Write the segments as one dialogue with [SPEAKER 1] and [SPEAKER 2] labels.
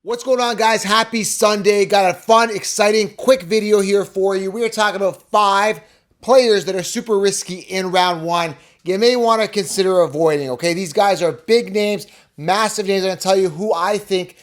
[SPEAKER 1] What's going on, guys? Happy Sunday. Got a fun, exciting, quick video here for you. We are talking about 5 players that are super risky in round 1. You may want to consider avoiding, okay? These guys are big names, massive names. I'm going to tell you who I think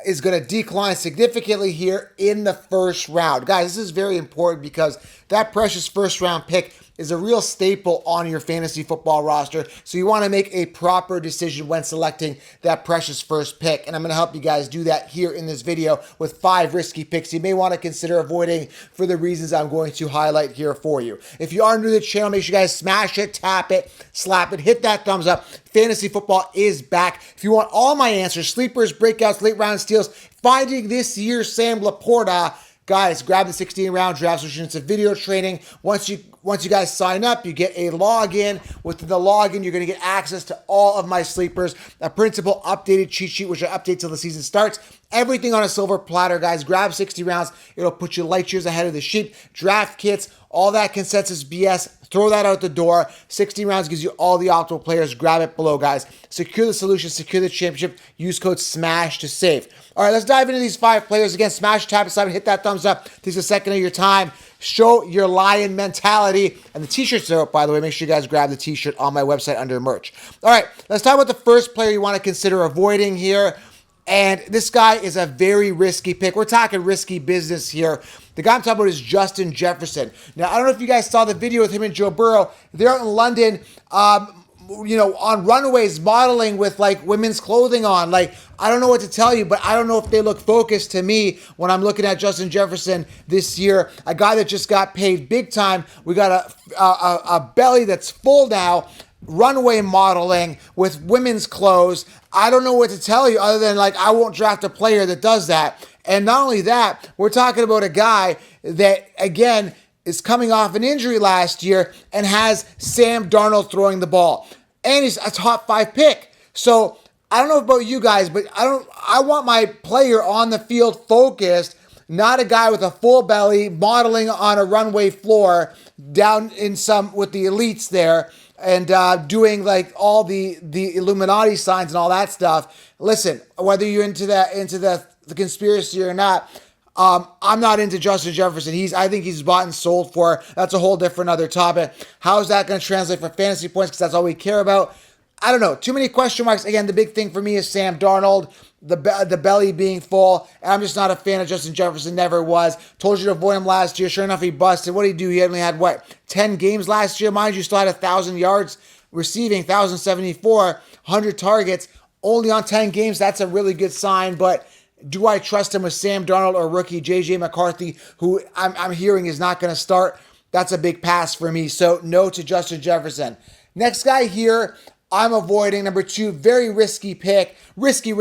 [SPEAKER 1] is going to decline significantly here in the first round. Guys, this is very important because that precious first round pick is a real staple on your fantasy football roster. So you want to make a proper decision when selecting that precious first pick. And I'm going to help you guys do that here in this video with 5 risky picks you may want to consider avoiding for the reasons I'm going to highlight here for you. If you are new to the channel, make sure you guys smash it, tap it, slap it, hit that thumbs up. Fantasy football is back. If you want all my answers, sleepers, breakouts, late round steals, finding this year's Sam Laporta, guys, grab the 16-round draft solution. It's a video training. Once you guys sign up, you get a login. Within the login, you're going to get access to all of my sleepers, a printable updated cheat sheet, which I update till the season starts. Everything on a silver platter, guys. Grab 60 rounds. It'll put you light years ahead of the sheep. Draft kits, all that consensus BS, throw that out the door. 60 rounds gives you all the optimal players. Grab it below, guys. Secure the solution, secure the championship. Use code SMASH to save. All right, let's dive into these 5 players. Again, smash, tap, and hit that thumbs up. Takes a second of your time. Show your lion mentality. And the t-shirts are up, by the way. Make sure you guys grab the t-shirt on my website under merch. All right, let's talk about the first player you want to consider avoiding here. And this guy is a very risky pick. We're talking risky business here. The guy I'm talking about is Justin Jefferson. Now, I don't know if you guys saw the video with him and Joe Burrow. They're out in London, on runways modeling with like women's clothing on. Like, I don't know what to tell you, but I don't know if they look focused to me when I'm looking at Justin Jefferson this year. A guy that just got paid big time. We got a belly that's full now. Runway modeling with women's clothes. I don't know what to tell you other than like I won't draft a player that does that. And not only that, we're talking about a guy that, again, is coming off an injury last year and has Sam Darnold throwing the ball. And he's a top 5 pick. So I don't know about you guys, but I want my player on the field focused, not a guy with a full belly modeling on a runway floor down in some with the elites there and doing like all the Illuminati signs and all that stuff. Listen, whether you're into the conspiracy or not, I'm not into Justin Jefferson. I think he's bought and sold for. That's a whole different other topic. How is that going to translate for fantasy points? Because that's all we care about. I don't know. Too many question marks. Again, the big thing for me is Sam Darnold, the belly being full. And I'm just not a fan of Justin Jefferson. Never was. Told you to avoid him last year. Sure enough, he busted. What did he do? He only had, 10 games last year? Mind you, still had 1,000 yards receiving, 1,074, 100 targets. Only on 10 games. That's a really good sign. But do I trust him with Sam Darnold or rookie J.J. McCarthy, who I'm hearing is not going to start? That's a big pass for me. So no to Justin Jefferson. Next guy here, I'm avoiding. Number 2, very risky pick. Risky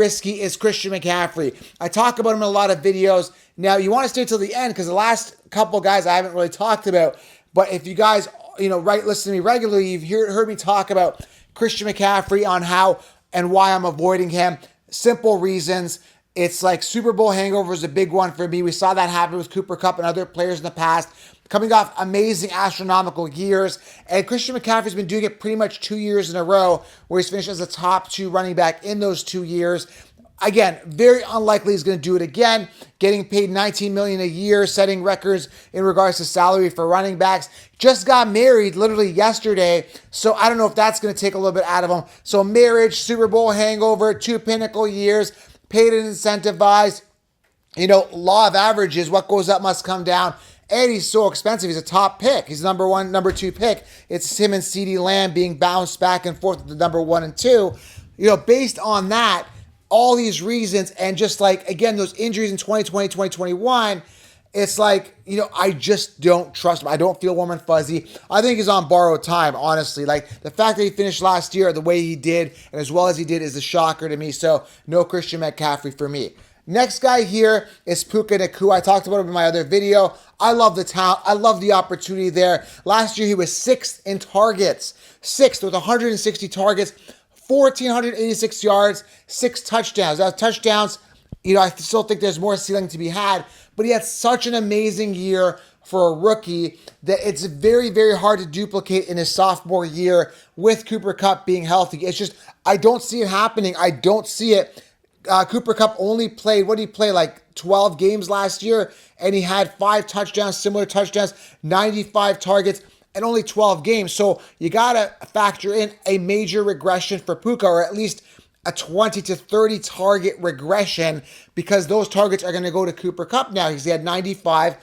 [SPEAKER 1] is Christian McCaffrey. I talk about him in a lot of videos. Now, you want to stay till the end because the last couple guys I haven't really talked about. But if you guys, listen to me regularly, you've heard me talk about Christian McCaffrey on how and why I'm avoiding him. Simple reasons. It's like Super Bowl hangover is a big one for me. We saw that happen with Cooper Kupp and other players in the past, coming off amazing astronomical years. And Christian McCaffrey's been doing it pretty much 2 years in a row where he's finished as a top 2 running back in those 2 years. Again, very unlikely he's going to do it again. Getting paid $19 million a year, setting records in regards to salary for running backs. Just got married literally yesterday, so I don't know if that's going to take a little bit out of him. So marriage, Super Bowl hangover, 2 pinnacle years, paid and incentivized. Law of averages, what goes up must come down. And he's so expensive. He's a top pick. He's number 1, number 2 pick. It's him and CeeDee Lamb being bounced back and forth with the number 1 and 2. Based on that, all these reasons, and just like, again, those injuries in 2020, 2021, it's like, I just don't trust him. I don't feel warm and fuzzy. I think he's on borrowed time, honestly. Like, the fact that he finished last year the way he did and as well as he did is a shocker to me. So, no Christian McCaffrey for me. Next guy here is Puka Nacua. I talked about him in my other video. I love the talent. I love the opportunity there. Last year, he was 6th in targets. 6th with 160 targets, 1,486 yards, 6 touchdowns. Now, touchdowns, I still think there's more ceiling to be had, but he had such an amazing year for a rookie that it's very, very hard to duplicate in his sophomore year with Cooper Kupp being healthy. It's just, I don't see it happening. I don't see it. Cooper Kupp only played, what did he play, like 12 games last year? And he had 5 touchdowns, similar touchdowns, 95 targets, and only 12 games. So you got to factor in a major regression for Puka, or at least a 20 to 30 target regression, because those targets are going to go to Cooper Kupp now, because he had 95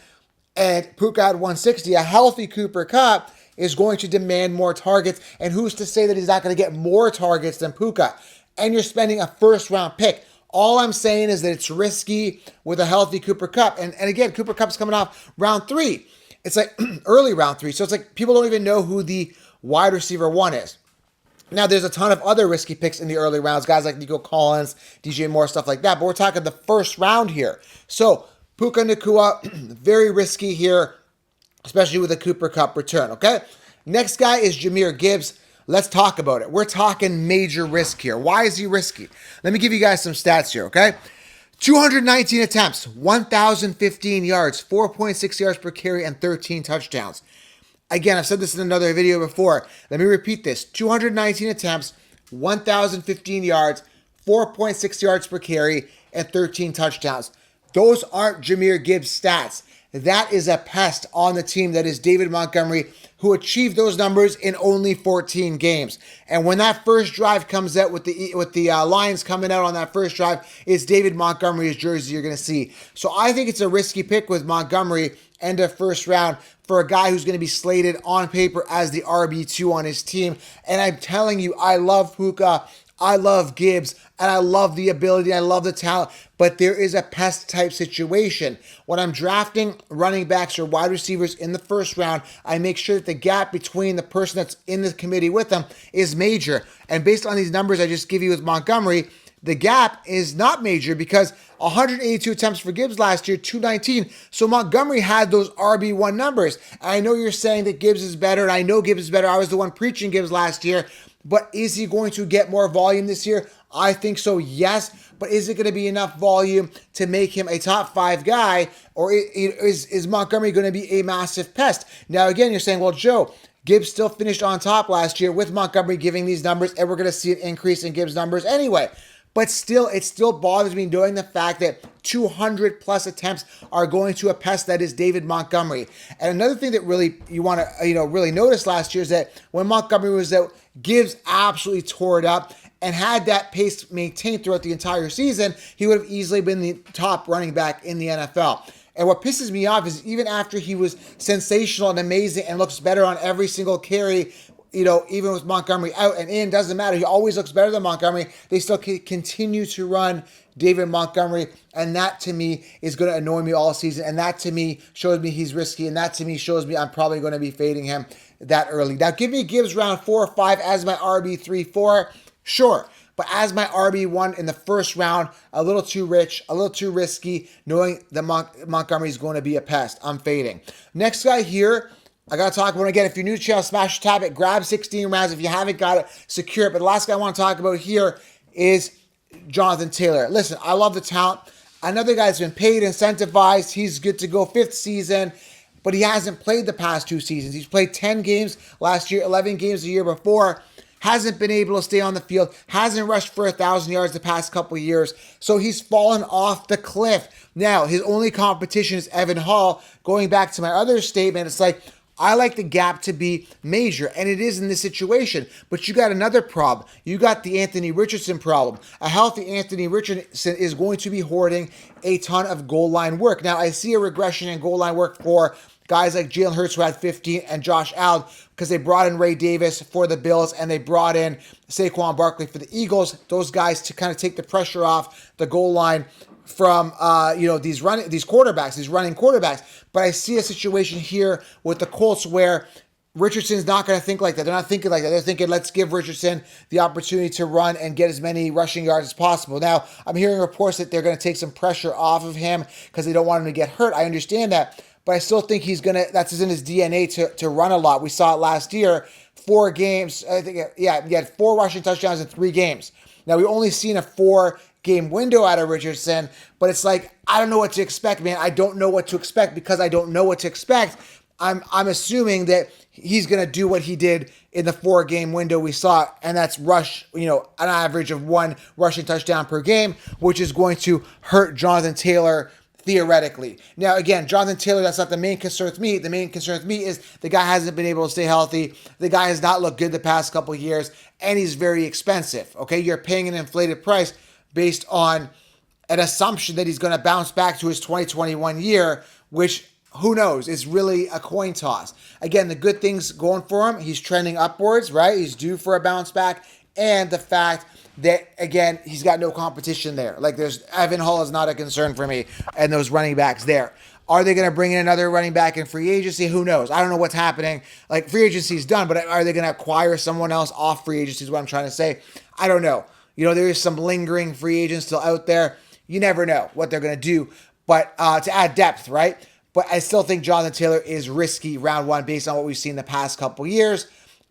[SPEAKER 1] and Puka had 160. A healthy Cooper Kupp is going to demand more targets, and who's to say that he's not going to get more targets than Puka? And you're spending a first-round pick. All I'm saying is that it's risky with a healthy Cooper Kupp. And again, Cooper Kupp's coming off round 3. It's like early round 3. So it's like people don't even know who the wide receiver 1 is. Now, there's a ton of other risky picks in the early rounds, guys like Nico Collins, DJ Moore, stuff like that. But we're talking the first round here. So Puka Nacua, very risky here, especially with a Cooper Kupp return, okay? Next guy is Jahmyr Gibbs. Let's talk about it. We're talking major risk here. Why is he risky? Let me give you guys some stats here, okay? 219 attempts, 1,015 yards, 4.6 yards per carry, and 13 touchdowns. Again, I've said this in another video before. Let me repeat this. 219 attempts, 1,015 yards, 4.6 yards per carry, and 13 touchdowns. Those aren't Jahmyr Gibbs stats. That is a pest on the team that is David Montgomery, who achieved those numbers in only 14 games. And when that first drive comes out with the Lions coming out on that first drive, it's David Montgomery's jersey you're going to see. So I think it's a risky pick with Montgomery end of first round for a guy who's going to be slated on paper as the RB2 on his team. And I'm telling you, I love Puka, I love Gibbs, and I love the ability, I love the talent, but there is a pest type situation. When I'm drafting running backs or wide receivers in the first round, I make sure that the gap between the person that's in the committee with them is major. And based on these numbers I just give you with Montgomery, the gap is not major, because 182 attempts for Gibbs last year, 219. So Montgomery had those RB1 numbers. I know you're saying that Gibbs is better, and I know Gibbs is better. I was the one preaching Gibbs last year. But is he going to get more volume this year? I think so, yes. But is it going to be enough volume to make him a top 5 guy? Or is Montgomery going to be a massive pest? Now, again, you're saying, well, Joe, Gibbs still finished on top last year with Montgomery giving these numbers, and we're going to see an increase in Gibbs' numbers anyway. But still, it still bothers me knowing the fact that 200 plus attempts are going to a pest that is David Montgomery. And another thing that really you want to really notice last year is that when Montgomery was out, Gibbs absolutely tore it up. And had that pace maintained throughout the entire season, he would have easily been the top running back in the NFL. And what pisses me off is even after he was sensational and amazing and looks better on every single carry, even with Montgomery out and in, doesn't matter. He always looks better than Montgomery. They still continue to run David Montgomery. And that to me is going to annoy me all season. And that to me shows me he's risky. And that to me shows me I'm probably going to be fading him that early. Now give me Gibbs round 4 or 5 as my RB3-4. Sure. But as my RB1 in the first round, a little too rich, a little too risky, knowing that Montgomery is going to be a pest. I'm fading. Next guy here, I got to talk about, again, if you're new to the channel, smash the tab it, grab 16 rounds. If you haven't got it, secure it. But the last guy I want to talk about here is Jonathan Taylor. Listen, I love the talent. Another guy that's been paid, incentivized. He's good to go 5th season, but he hasn't played the past 2 seasons. He's played 10 games last year, 11 games the year before. Hasn't been able to stay on the field, hasn't rushed for 1,000 yards the past couple of years, so he's fallen off the cliff. Now, his only competition is Evan Hall. Going back to my other statement, it's like, I like the gap to be major, and it is in this situation. But you got another problem. You got the Anthony Richardson problem. A healthy Anthony Richardson is going to be hoarding a ton of goal line work. Now, I see a regression in goal line work for guys like Jalen Hurts, who had 15, and Josh Allen, because they brought in Ray Davis for the Bills, and they brought in Saquon Barkley for the Eagles. Those guys to kind of take the pressure off the goal line from these running quarterbacks. But I see a situation here with the Colts where Richardson's not going to think like that. They're not thinking like that. They're thinking, let's give Richardson the opportunity to run and get as many rushing yards as possible. Now, I'm hearing reports that they're going to take some pressure off of him because they don't want him to get hurt. I understand that. But I still think that's in his DNA to run a lot. We saw it last year, 4 games. I think, he had 4 rushing touchdowns in 3 games. Now, we've only seen a 4-game window out of Richardson, but it's like, I don't know what to expect, man. I don't know what to expect because I don't know what to expect. I'm assuming that he's going to do what he did in the 4-game window we saw, and that's rush, an average of 1 rushing touchdown per game, which is going to hurt Jonathan Taylor theoretically. Now, again, Jonathan Taylor, that's not the main concern with me. The main concern with me is the guy hasn't been able to stay healthy. The guy has not looked good the past couple of years, and he's very expensive, okay? You're paying an inflated price based on an assumption that he's going to bounce back to his 2021 year, which, who knows? It's really a coin toss. Again, the good things going for him, he's trending upwards, right? He's due for a bounce back. And the fact that, again, he's got no competition there. Like, Evan Hull is not a concern for me, and those running backs there. Are they going to bring in another running back in free agency? Who knows? I don't know what's happening. Like, free agency is done, but are they going to acquire someone else off free agency is what I'm trying to say. I don't know. There is some lingering free agents still out there. You never know what they're going to do, but to add depth, right? But I still think Jonathan Taylor is risky round 1 based on what we've seen the past couple years,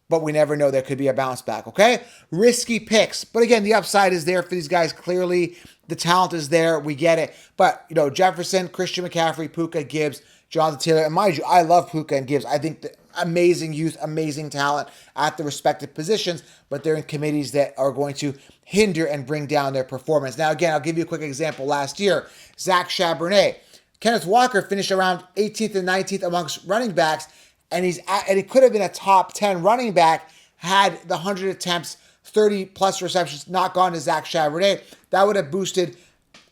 [SPEAKER 1] but we never know. There could be a bounce back, okay? Risky picks. But again, the upside is there for these guys. Clearly, the talent is there. We get it. But, Jefferson, Christian McCaffrey, Puka, Gibbs, Jonathan Taylor. And mind you, I love Puka and Gibbs. I think the amazing youth, amazing talent at the respective positions, but they're in committees that are going to hinder and bring down their performance. Now, again, I'll give you a quick example. Last year, Zach Charbonnet. Kenneth Walker finished around 18th and 19th amongst running backs, and he could have been a top 10 running back had the 100 attempts, 30-plus receptions not gone to Zach Charbonnet. That would have boosted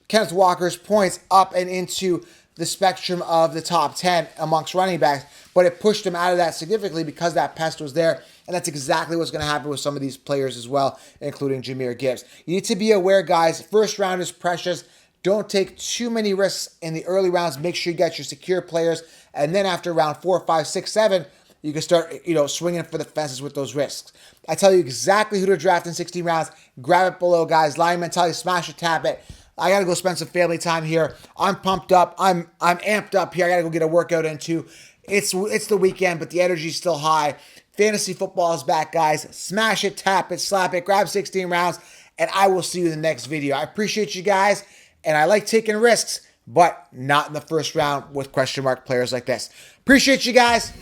[SPEAKER 1] Kenneth Walker's points up and into the spectrum of the top 10 amongst running backs, but it pushed him out of that significantly because that pest was there, and that's exactly what's going to happen with some of these players as well, including Jahmyr Gibbs. You need to be aware, guys. First round is precious. Don't take too many risks in the early rounds. Make sure you get your secure players. And then after round 4, 5, 6, 7, you can start, swinging for the fences with those risks. I tell you exactly who to draft in 16 rounds. Grab it below, guys. Lion mentality, smash it, tap it. I got to go spend some family time here. I'm pumped up. I'm amped up here. I got to go get a workout in too. It's the weekend, but the energy's still high. Fantasy football is back, guys. Smash it, tap it, slap it. Grab 16 rounds, and I will see you in the next video. I appreciate you guys. And I like taking risks, but not in the first round with question mark players like this. Appreciate you guys.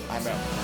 [SPEAKER 1] I'm out.